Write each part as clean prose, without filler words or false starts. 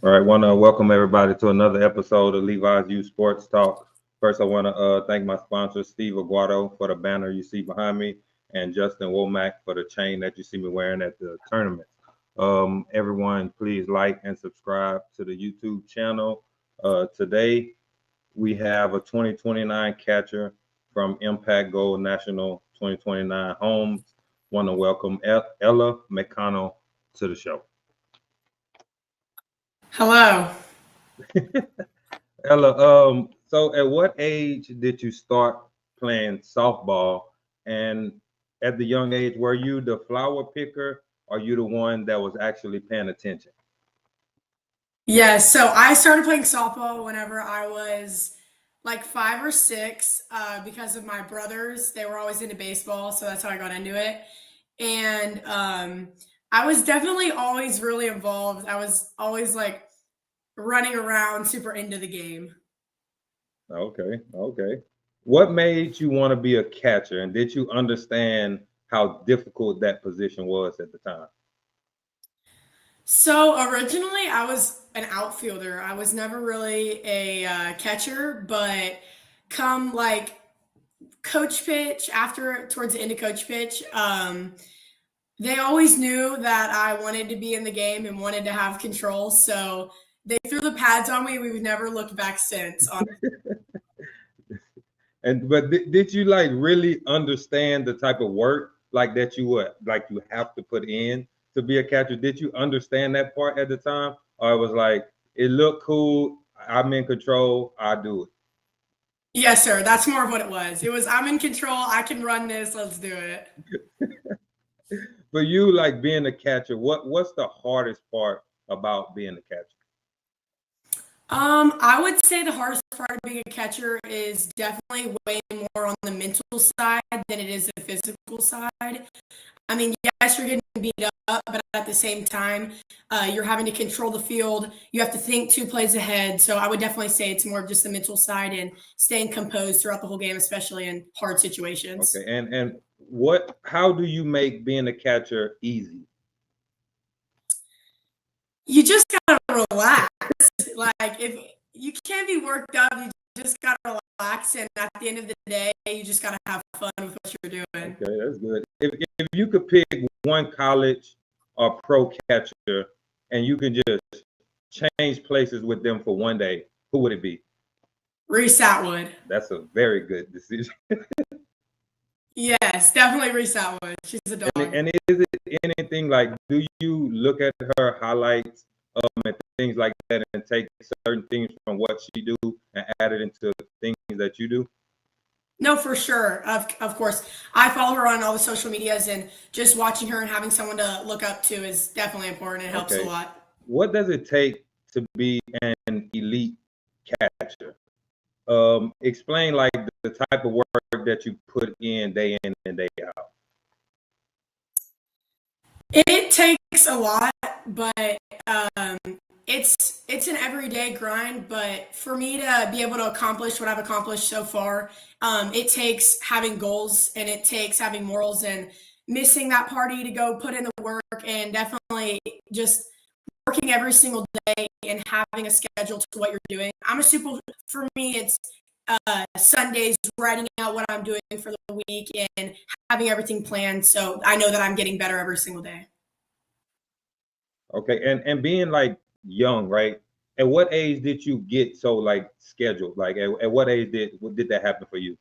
All right, want to welcome everybody to another episode of Levi's Youth Sports Talk. First, I want to thank my sponsor, Steve Aguado, for the banner you see behind me, and Justin Womack for the chain that you see me wearing at the tournament. Everyone, please like and subscribe to the YouTube channel. Today, we have a 2029 catcher from Impact Gold National 2029 Holmes. Want to welcome Ella McConnell to the show. Hello. Ella, so at what age did you start playing softball? And at the young age, were you the flower picker or you the one that was actually paying attention? Yeah, so I started playing softball whenever I was like 5 or 6 because of my brothers. They were always into baseball, so that's how I got into it. And I was definitely always really involved. I was always like running around, super into the game. Okay, okay. What made you want to be a catcher, and did you understand how difficult that position was at the time? So originally, I was an outfielder. I was never really a catcher, but come like coach pitch after towards the end of coach pitch, they always knew that I wanted to be in the game and wanted to have control. So they threw the pads on me. We've never looked back since. And but did you like really understand the type of work like that you would like you have to put in to be a catcher? Did you understand that part at the time, or it was like it looked cool, I'm in control, I do Yes, sir. That's more of what it was. It was I'm in control. I can run this. Let's do it. it? For you, like being a catcher, what's the hardest part about being a catcher? I would say the hardest part of being a catcher is definitely way more on the mental side than it is the physical side. I mean, yes, you're getting beat up, but at the same time, you're having to control the field. You have to think 2 plays ahead. So I would definitely say it's more of just the mental side and staying composed throughout the whole game, especially in hard Okay, situations. and what how do you make being a catcher easy? You just gotta relax. Like if you can't be worked up, you just gotta relax. And at the end of the day, you just gotta have fun with what you're doing. Okay, that's good. If you could pick one college or pro catcher and you can just change places with them for one day, who would it be? Reese Atwood. That's a very good decision. Yes, definitely Reese Atwood. She's a dog. And is it anything like, do you look at her highlights and things like that and take certain things from what she do and add it into things that you do? No, for sure. Of course. I follow her on all the social medias, and just watching her and having someone to look up to is definitely important. It helps a Okay. lot. What does it take to be an elite catcher? Explain like the type of work that you put in and day out. It takes a lot, but um, it's an everyday grind. But for me to be able to accomplish what I've accomplished so far, it takes having goals and it takes having morals and missing that party to go put in the work and definitely just working every single day and having a schedule to what you're doing. I'm a super for me it's Sundays writing out what I'm doing for the week and having everything planned so I know that I'm getting better every single day. Okay, and being like young, right? At what age did you get so like scheduled? Like at what age did that happen for you?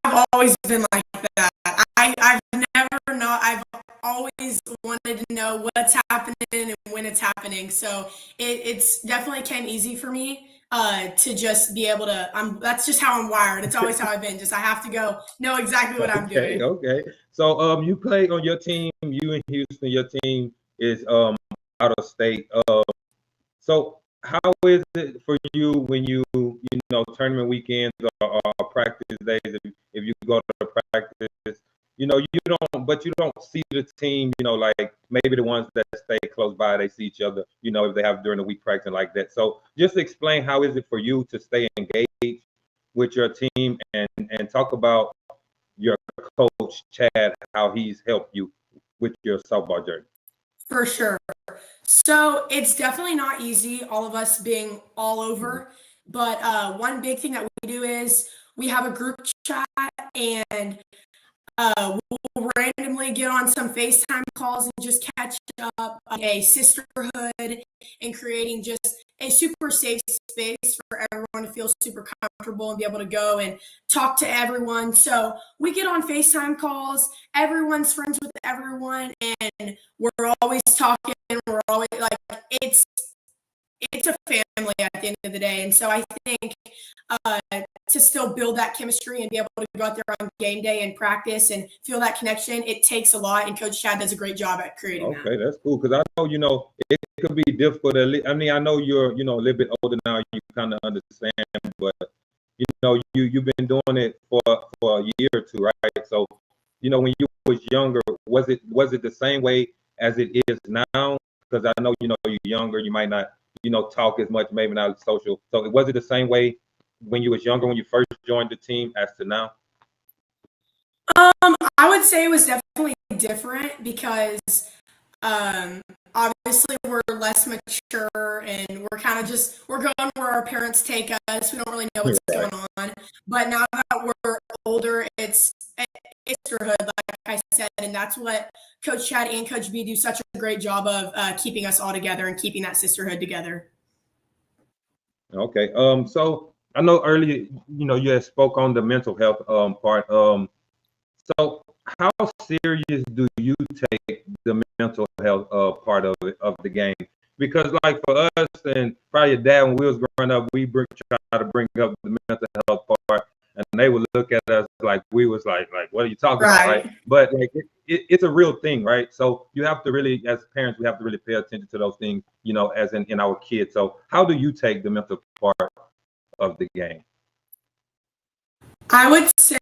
I've always been like that. I've never know. I've always wanted to know what's happening and when it's happening. So it's definitely came easy for me to just be able to. That's just how I'm wired. It's always how I've been. Just I have to go know exactly what I'm Okay, doing. okay. So you play on your team, you in Houston, your team is out of state. So how is it for you when you know tournament weekends or practice days if you go to practice, you know you don't but you don't see the team, you know, like maybe the ones that stay close by they see each other, you know, if they have during the week practice like that. So just explain how is it for you to stay engaged with your team and talk about your coach Chad, how he's helped you with your softball journey. For sure. So it's definitely not easy, all of us being all over. But one big thing that we do is we have a group chat, and we'll randomly get on some FaceTime calls and just catch up, a sisterhood, and creating just a super safe space for everyone to feel super comfortable and be able to go and talk to everyone. So we get on FaceTime calls, everyone's friends with everyone, and we're always talking, we're always like, it's a family at the end of the day. And so I think uh, to still build that chemistry and be able to go out there on game day and practice and feel that connection, it takes a lot. And Coach Chad does a great job at creating that. Okay, that's cool, because I know, it could be difficult. I mean, I know you're, a little bit older now. You kind of understand, but you've been doing it for a year or two, right? So, when you was younger, was it the same way as it is now? Because I know, you're younger, you might not, talk as much, maybe not social. So was it the same way when you was younger, when you first joined the team, as to now? I would say it was definitely different because obviously we're less mature and we're going where our parents take us. We don't really know what's going on. But now that we're older, it's sisterhood, like I said, and that's what Coach Chad and Coach B do such a great job of keeping us all together and keeping that sisterhood together. Okay. So I know earlier, you had spoke on the mental health part. So how serious do you take the mental health part of the game? Because like for us and probably your dad, when we was growing up, we try to bring up the mental health part, and they would look at us like we was like what are you talking about, right? But like it's a real thing, right? So you have to really, as parents, we have to really pay attention to those things, as in our kids. So how do you take the mental part of the game? I would say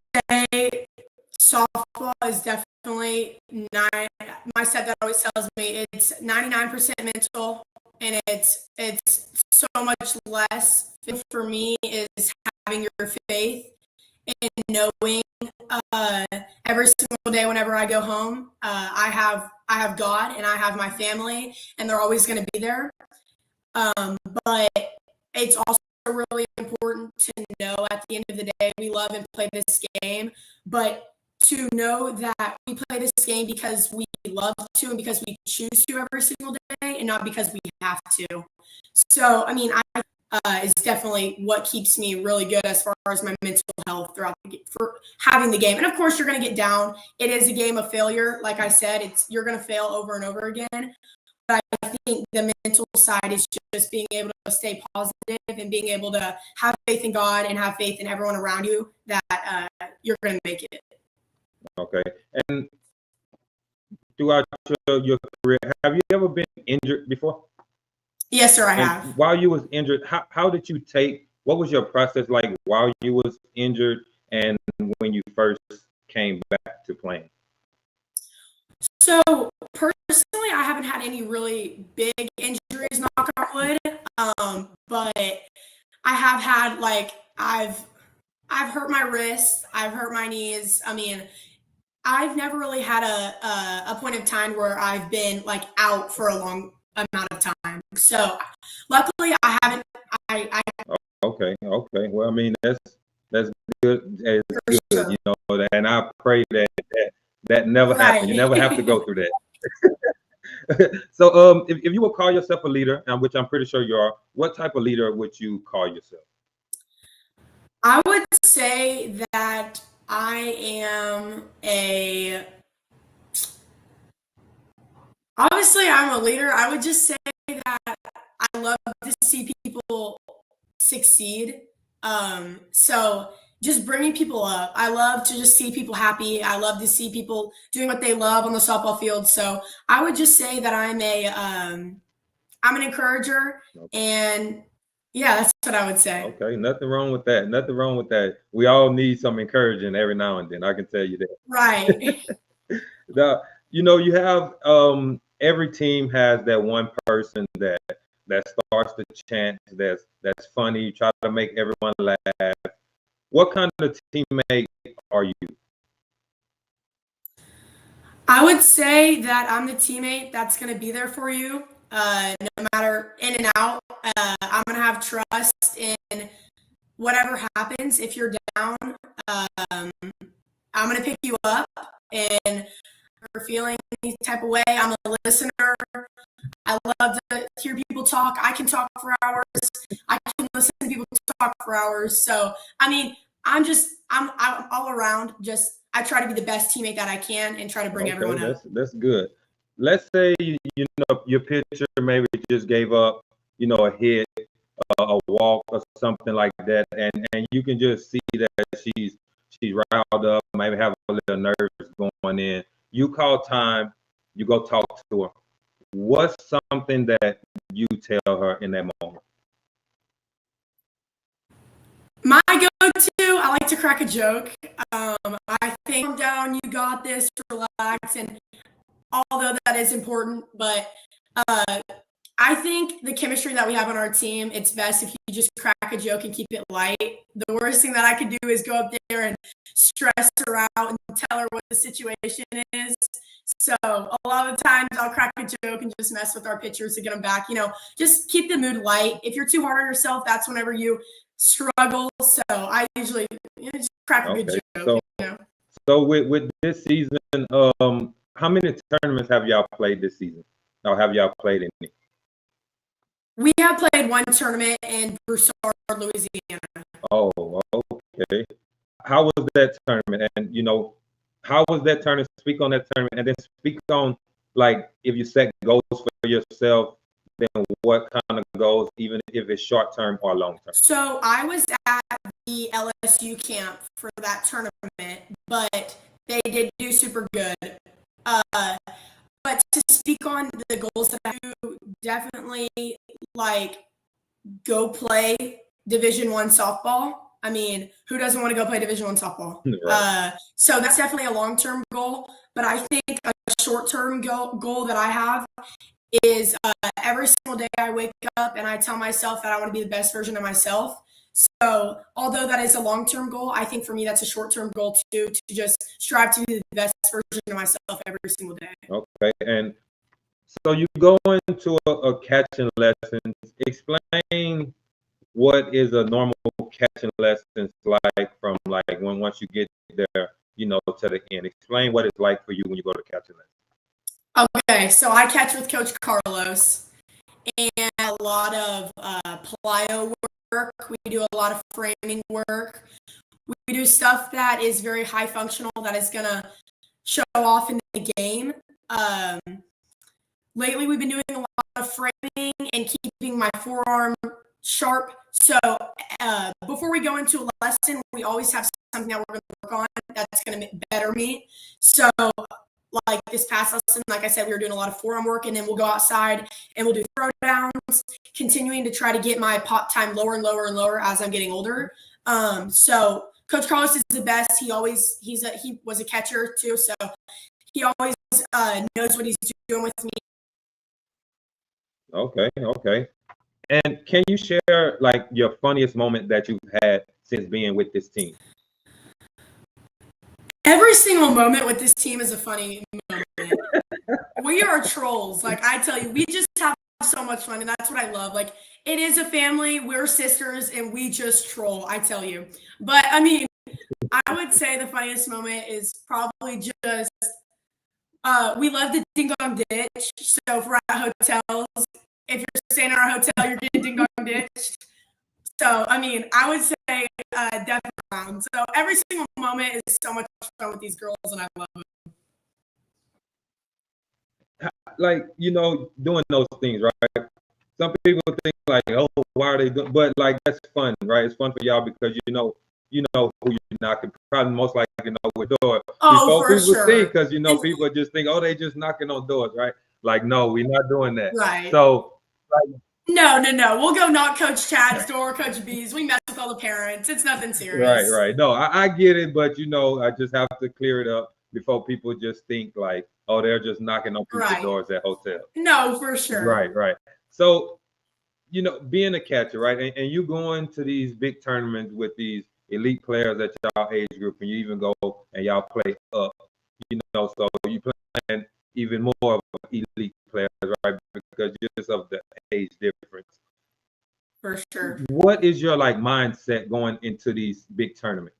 softball is definitely my stepdad always tells me it's 99% mental, and it's so much less for me is having your faith and knowing every single day whenever I go home, I have God and I have my family, and they're always going to be there. But it's also really important to know at the end of the day, we love and play this game, but to know that we play this game because we love to and because we choose to every single day, and not because we have to. So, I mean, is definitely what keeps me really good as far as my mental health for having the game. And of course, you're going to get down. It is a game of failure. Like I said, you're going to fail over and over again. But I think the mental side is just being able to stay positive and being able to have faith in God and have faith in everyone around you that you're going to make it. Okay. And throughout your career, have you ever been injured before? Yes, sir, I have. While you was injured, how did you what was your process like while you was injured and when you first came back to playing? So personally, I haven't had any really big injuries, knock on wood. But I have had I've hurt my wrists, I've hurt my knees. I mean, I've never really had a point of time where I've been out for a long amount of time. So luckily I haven't. Okay. Well, I mean, that's good. It's good, sure. And I pray that never happens. You never have to go through that. So, if you would call yourself a leader, which I'm pretty sure you are, what type of leader would you call yourself? I would say that I am obviously I'm a leader. I would just say that I love to see people succeed. So just bringing people up. I love to just see people happy. I love to see people doing what they love on the softball field. So I would just say that I'm an encourager, and yeah, that's what I would say. Okay, nothing wrong with that. Nothing wrong with that. We all need some encouraging every now and then. I can tell you that. Right. You have every team has that one person that starts the chant, that's funny, try to make everyone laugh. What kind of teammate are you? I would say that I'm the teammate that's going to be there for you, no matter in and out. I'm going to have trust in whatever happens. If you're down, I'm going to pick you up. And if you're feeling any type of way, I'm a listener. I love to hear people talk. I can talk for hours. I can listen to people talk for hours. So, I mean, I'm all around. Just I try to be the best teammate that I can and try to bring everyone up. That's good. Let's say you know your pitcher maybe just gave up, you know, a hit, a walk, or something like that, and you can just see that she's riled up, maybe have a little nerves going in. You call time, you go talk to her. What's something that you tell her in that moment? My go-to, I like to crack a joke. I think calm down, you got this, relax, and although that is important, but I think the chemistry that we have on our team, it's best if you just crack a joke and keep it light. The worst thing that I could do is go up there and stress her out and tell her what the situation is. So a lot of the times I'll crack a joke and just mess with our pitchers to get them back. You know, just keep the mood light. If you're too hard on yourself, that's whenever you struggle. So I usually just crack a good joke. So, you know? So with this season, how many tournaments have y'all played this season? Or have y'all played any? We have played one tournament in Broussard, Louisiana. Oh, okay. How was that tournament? And you know, how was that tournament? Speak on that tournament, and then speak on like if you set goals for yourself, then what kind of goals, even if it's short term or long term. So I was at the LSU camp for that tournament, but they did do super good. But to speak on the goals that I do, definitely like go play Division I softball. I mean, who doesn't want to go play Division I softball? Right. So that's definitely a long-term goal. But I think a short-term goal that I have is every single day I wake up and I tell myself that I want to be the best version of myself. So although that is a long-term goal, I think for me that's a short-term goal too, to just strive to be the best version of myself every single day. Okay, and so you go into a catching lesson. Explain what is a normal catching lesson like from like once you get there, you know, to the end. Explain what it's like for you when you go to catching lesson. Okay, so I catch with Coach Carlos, and a lot of plyo work. We do a lot of framing work. We do stuff that is very high functional, that is gonna show off in the game. Lately, we've been doing a lot of framing and keeping my forearm sharp. So before we go into a lesson, we always have something that we're going to work on that's going to better me. So like this past lesson, like I said, we were doing a lot of forearm work, and then we'll go outside and we'll do throw downs, continuing to try to get my pop time lower and lower and lower as I'm getting older. So Coach Carlos is the best. He was a catcher too, so he always knows what he's doing with me. Okay. And can you share like your funniest moment that you've had since being with this team? Every single moment with this team is a funny moment. We are trolls. Like I tell you, we just have so much fun, and that's what I love. Like it is a family. We're sisters, and we just troll. I tell you. But I mean, I would say the funniest moment is probably just we love the ding dong ditch. So if we're at hotels, if you're staying in our hotel, you're getting ding dong ditched. So I mean, I would say definitely around. So every single moment is so much fun with these girls, and I love them. Like, you know, doing those things, right? Some people think like, oh, why are they doing? But like, that's fun, right? It's fun for y'all because you know who you're knocking. Probably most likely know what door. Oh, for people sure. think, because you know people just think, oh, they just knocking on doors, right? Like, no, we're not doing that. Right. So, like, no. We'll go knock Coach Chad's door, Coach B's. We mess with all the parents. It's nothing serious. Right. No, I get it, but you know, I just have to clear it up before people just think like, oh, they're just knocking on people's doors at hotels. No, for sure. Right. So, you know, being a catcher, right, and you going to these big tournaments with these elite players at y'all age group, and you even go and y'all play up, you know, so you play and even more of elite players, right? Because just of the age difference. For sure. What is your like mindset going into these big tournaments?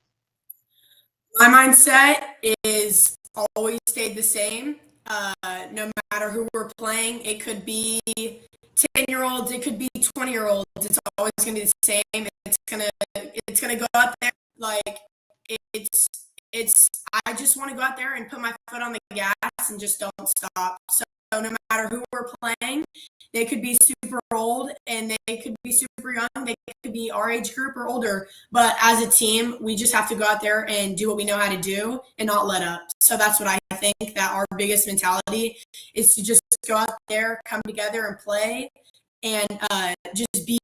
My mindset is always stayed the same. No matter who we're playing, it could be 10-year-olds, it could be 20-year-olds. It's always going to be the same. It's gonna go out there like it's. I just want to go out there and put my foot on the gas and just don't stop. So no matter who we're playing, they could be super old and they could be super young. They could be our age group or older. But as a team, we just have to go out there and do what we know how to do and not let up. So that's what I think that our biggest mentality is, to just go out there, come together and play and just be.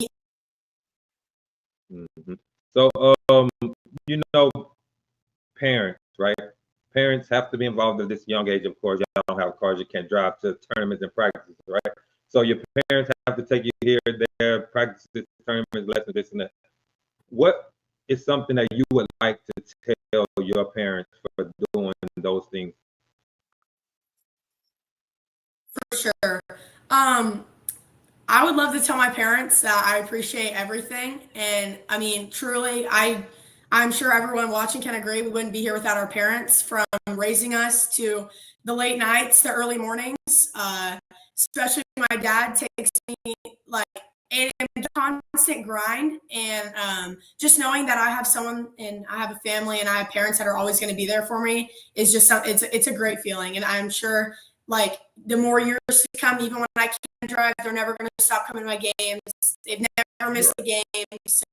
Mm-hmm. So, you know, parents, right? Parents have to be involved at this young age. Of course, y'all don't have cars, you can't drive to tournaments and practices, right? So your parents have to take you here, there, practices, tournaments, lessons, this and that. What is something that you would like to tell your parents for doing those things? For sure. I would love to tell my parents that I appreciate everything. And I mean, truly, I'm sure everyone watching can agree we wouldn't be here without our parents, from raising us to the late nights, the early mornings. Especially my dad takes me like a constant grind, and just knowing that I have someone and I have a family and I have parents that are always going to be there for me is just it's a great feeling. And I'm sure like the more years to come, even when I can't drive, they're never going to stop coming to my games. They've never missed a game. So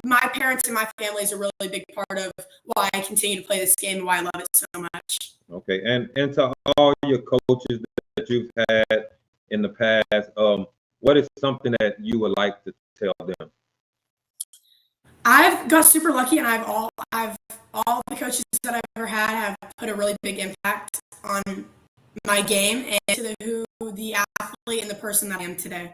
my parents and my family is a really big part of why I continue to play this game and why I love it so much. Okay, and to all your coaches that you've had in the past, what is something that you would like to tell them? I've got super lucky, and all the coaches that I've ever had have put a really big impact on my game and to the athlete and the person that I am today.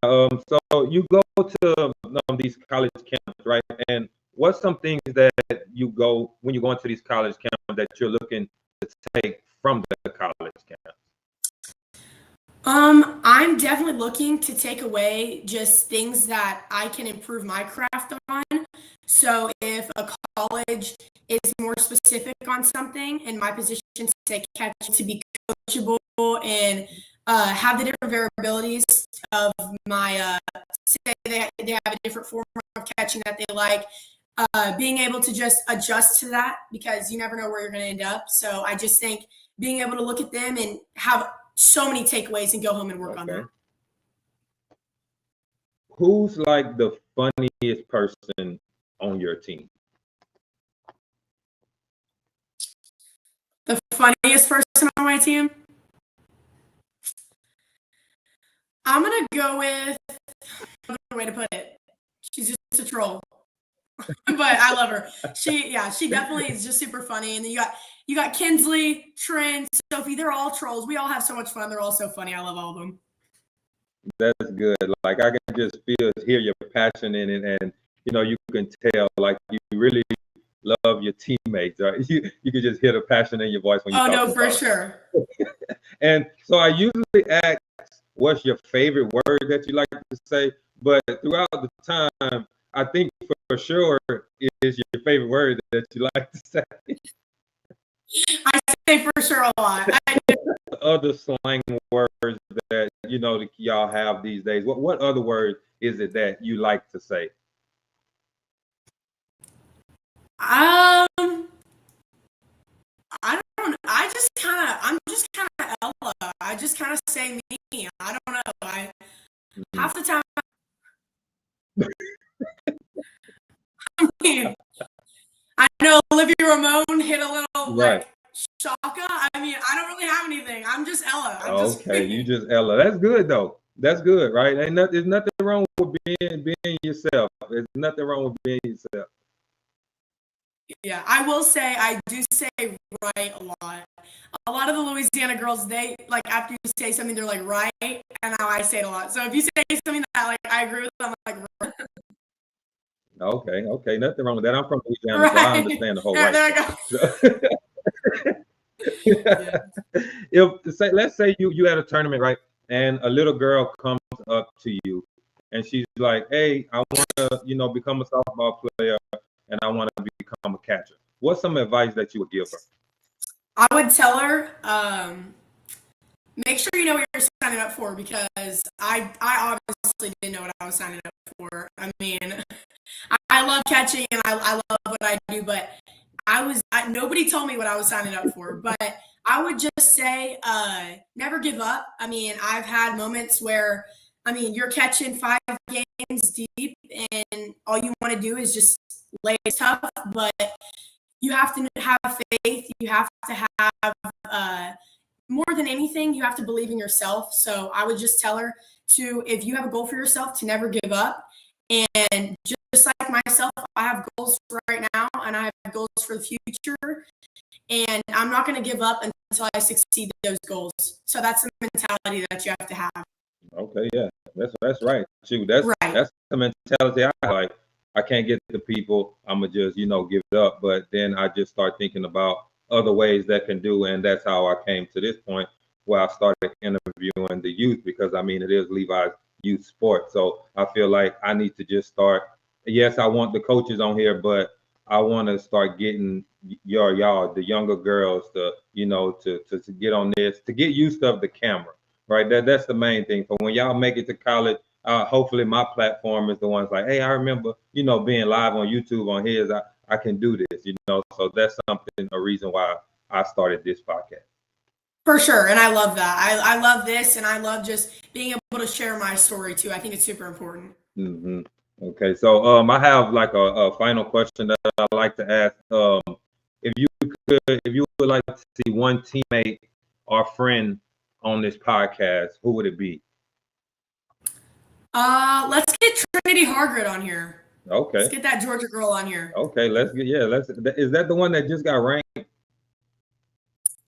So you go to these college camps, right? And what's some things that you go when you go into these college camps that you're looking to take from the college camp? I'm definitely looking to take away just things that I can improve my craft on. So if a college is more specific on something and my position say catch to be coachable and have the different variabilities of my say they have a different form of catching that they like, being able to just adjust to that, because you never know where you're going to end up. So I just think being able to look at them and have so many takeaways and go home and work on that. Who's like the funniest person on your team? The funniest person on my team? I'm going to go with another way to put it. She's just a troll. But I love her. She definitely is just super funny. And then you got Kinsley, Trent, Sophie. They're all trolls. We all have so much fun. They're all so funny. I love all of them. That's good. Like I can just hear your passion in it, and you can tell like you really love your teammates. Right? You can just hear the passion in your voice when you talk. Oh no, for sure. And so I usually ask, what's your favorite word that you like to say? But throughout the time, I think for sure is your favorite word that you like to say. I say for sure a lot. Other slang words that y'all have these days. What other word is it that you like to say? I don't. I'm just kind of Ella. I just kind of say me. I don't know. Half the time. I mean, I know Olivia Ramon hit a little like Shaka. I mean, I don't really have anything. I'm just Ella. You just Ella. That's good though. That's good, right? There's nothing wrong with being yourself. There's nothing wrong with being yourself. Yeah, I will say I do say right a lot. A lot of the Louisiana girls, they like after you say something, they're like right, and now I say it a lot. So if you say something that like I agree with, I'm like right. Okay, nothing wrong with that. I'm from Louisiana, so I Right. understand the whole There, right there I thing. go. Yeah. If say, let's say you had a tournament, right, and a little girl comes up to you, and she's like, "Hey, I want to, become a softball player, and I want to become a catcher." What's some advice that you would give her? I would tell her, make sure you know what you're signing up for, because I obviously didn't know what I was signing up for. I mean, I love catching and I love what I do, but nobody told me what I was signing up for. But I would just say, never give up. I mean, I've had moments where, I mean, you're catching 5 games deep and all you want to do is just lay tough, but you have to have faith. You have to have, more than anything, you have to believe in yourself. So I would just tell her to, if you have a goal for yourself, to never give up. And just like myself, I have goals right now and I have goals for the future. And I'm not going to give up until I succeed those goals. So that's the mentality that you have to have. Okay, yeah, that's right. Shoot, that's Right. that's the mentality I like. I can't get the people. I'ma just give it up. But then I just start thinking about other ways that can do, and that's how I came to this point where I started interviewing the youth, because I mean it is Levi's youth sport. So I feel like I need to just start. Yes, I want the coaches on here, but I want to start getting y'all, the younger girls, to get on this, to get used to the camera, right? That's the main thing. For when y'all make it to college, hopefully my platform is the ones like, hey, I remember, being live on YouTube on his. I can do this. So that's something, a reason why I started this podcast. For sure. And I love that. I love this, and I love just being able to share my story too. I think it's super important. Mm-hmm. Okay, so I have like a final question that I like to ask. If you would like to see one teammate or friend on this podcast, who would it be? Let's get Trinity Hargrid on here. Okay. Let's get that Georgia girl on here. Okay, is that the one that just got ranked?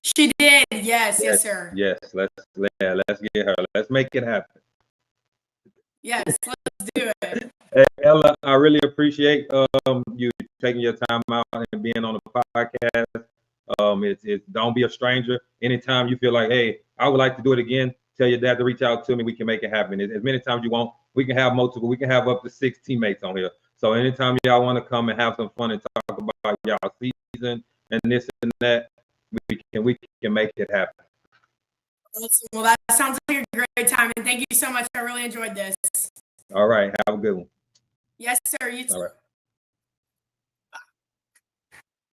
She did. Yes, sir. Yes, let's get her. Let's make it happen. Yes, let's do it. Hey, Ella, I really appreciate you taking your time out and being on the podcast. It's don't be a stranger. Anytime you feel like, hey, I would like to do it again, tell your dad to reach out to me. We can make it happen. As many times you want. We can have multiple. We can have up to 6 teammates on here. So anytime y'all want to come and have some fun and talk about y'all season and this and that, we can make it happen. Awesome. Well, that sounds like a great time, and thank you so much. I really enjoyed this. All right, have a good one. Yes, sir. You too. All right.